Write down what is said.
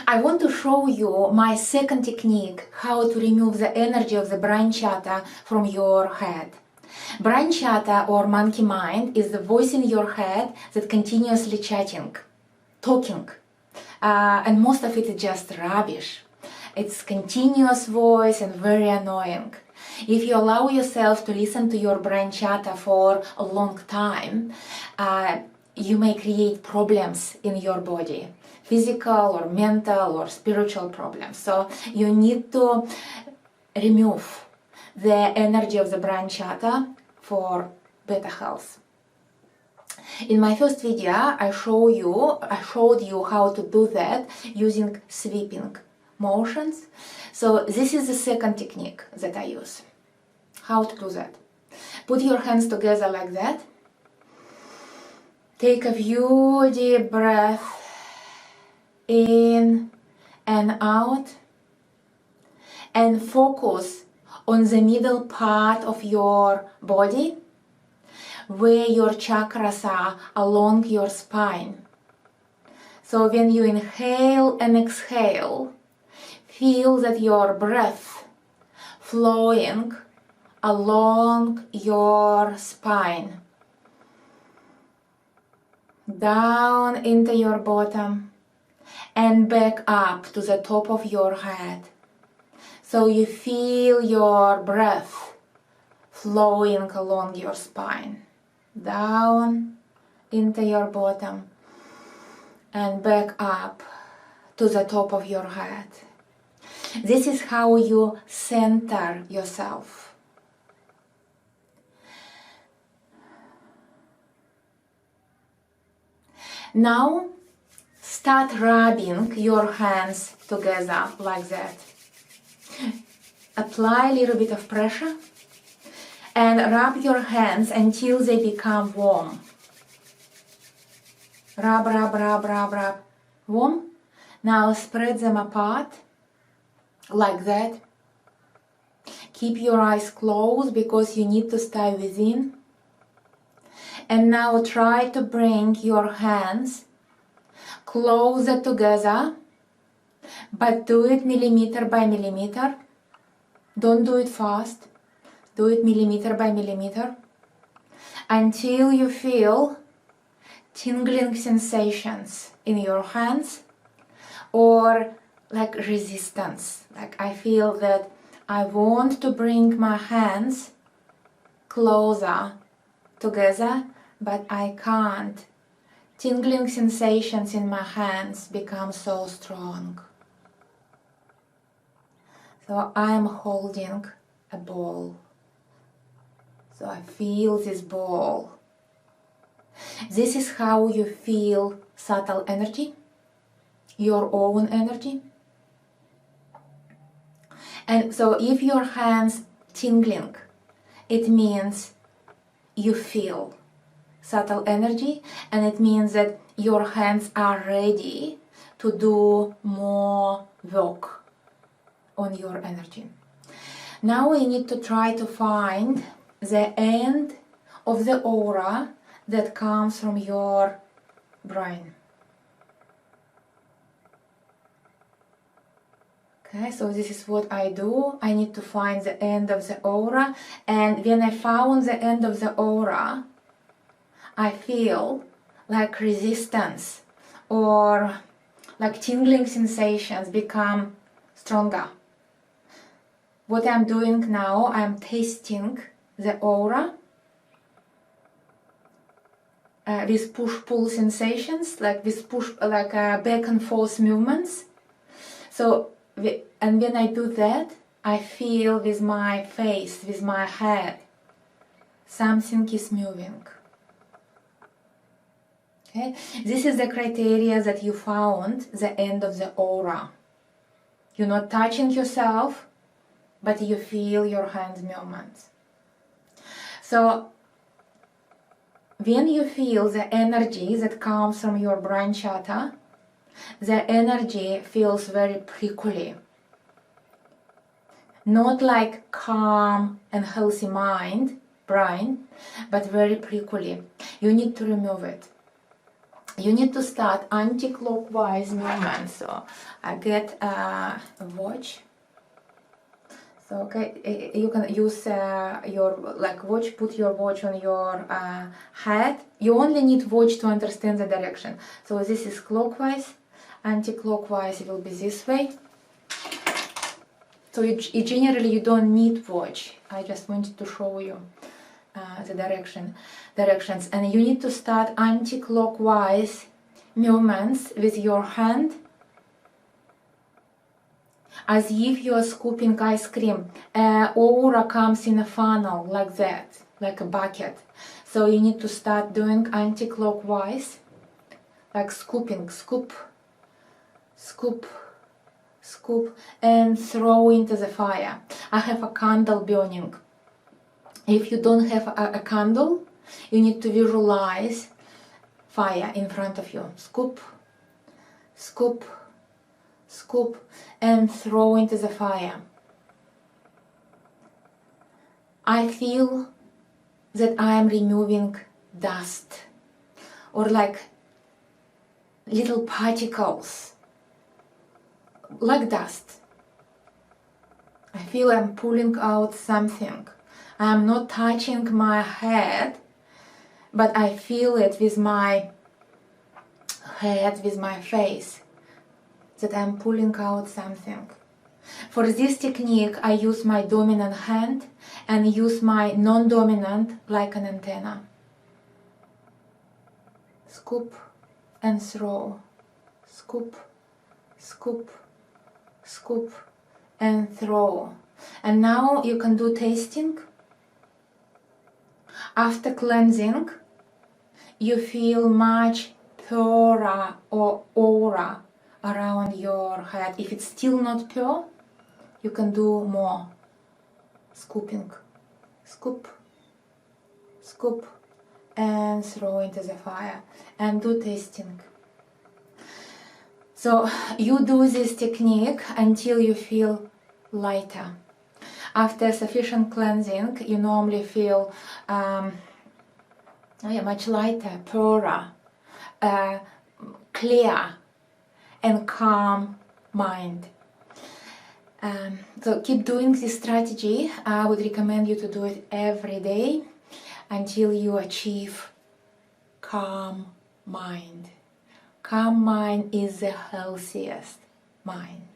I want to show you my second technique, how to remove the energy of the brain chatter from your head. Brain chatter or monkey mind is the voice in your head that continuously chatting, talking, and most of it is just rubbish. It's continuous voice and very annoying. If you allow yourself to listen to your brain chatter for a long time, you may create problems in your body, physical or mental or spiritual problems. So you need to remove the energy of the brain chatter for better health. In my first video, I showed you how to do that using sweeping motions. So this is the second technique that I use. How to do that? Put your hands together like that. Take a few deep breaths in and out, and focus on the middle part of your body where your chakras are along your spine. So when you inhale and exhale, feel that your breath flowing along your spine, down into your bottom and back up to the top of your head. So you feel your breath flowing along your spine, down into your bottom and back up to the top of your head. This is how you center yourself. Now start rubbing your hands together like that. Apply a little bit of pressure and rub your hands until they become warm. Rub, rub, rub, rub, rub. Warm. Now spread them apart like that. Keep your eyes closed because you need to stay within. And now try to bring your hands closer together, but do it millimeter by millimeter. Don't do it fast. Do it millimeter by millimeter until you feel tingling sensations in your hands or like resistance. Like I feel that I want to bring my hands closer together, but I can't. Tingling sensations in my hands become so strong. So I'm holding a ball. So I feel this ball. This is how you feel subtle energy, your own energy. And so if your hands tingling, it means you feel subtle energy, and it means that your hands are ready to do more work on your energy. Now we need to try to find the end of the aura that comes from your brain. Okay, so this is what I do. I need to find the end of the aura, and when I found the end of the aura, I feel like resistance or like tingling sensations become stronger. What I'm doing now, I'm tasting the aura with push-pull sensations, like with back and forth movements. So, and when I do that, I feel with my face, with my head, something is moving. Okay? This is the criteria that you found the end of the aura. You're not touching yourself, but you feel your hand movements. So when you feel the energy that comes from your brain chatter, the energy feels very prickly. Not like calm and healthy mind, brain, but very prickly. You need to remove it. you need to start anti-clockwise movement. So I get a watch. So okay, you can use your watch. Put your watch on your head. You only need watch to understand the direction. So this is clockwise. Anti-clockwise will be this way. So generally you don't need watch. I just wanted to show you the directions, and you need to start anti-clockwise movements with your hand, as if you are scooping ice cream. Aura comes in a funnel like that, like a bucket. So you need to start doing anti-clockwise, like scooping, scoop, scoop, scoop, and throw into the fire. I have a candle burning. If you don't have a candle, you need to visualize fire in front of you. Scoop, scoop, scoop, and throw into the fire. I feel that I am removing dust, or like little particles, like dust. I feel I'm pulling out something. I'm not touching my head, but I feel it with my head, with my face, that I'm pulling out something. For this technique, I use my dominant hand and use my non-dominant like an antenna. Scoop and throw. Scoop, scoop, scoop, and throw. And now you can do tasting. After cleansing, you feel much purer or aura around your head. If it's still not pure, you can do more scooping. Scoop, scoop, and throw into the fire, and do tasting. So you do this technique until you feel lighter. After sufficient cleansing, you normally feel much lighter, purer, clear, and calm mind. So keep doing this strategy. I would recommend you to do it every day until you achieve calm mind. Calm mind is the healthiest mind.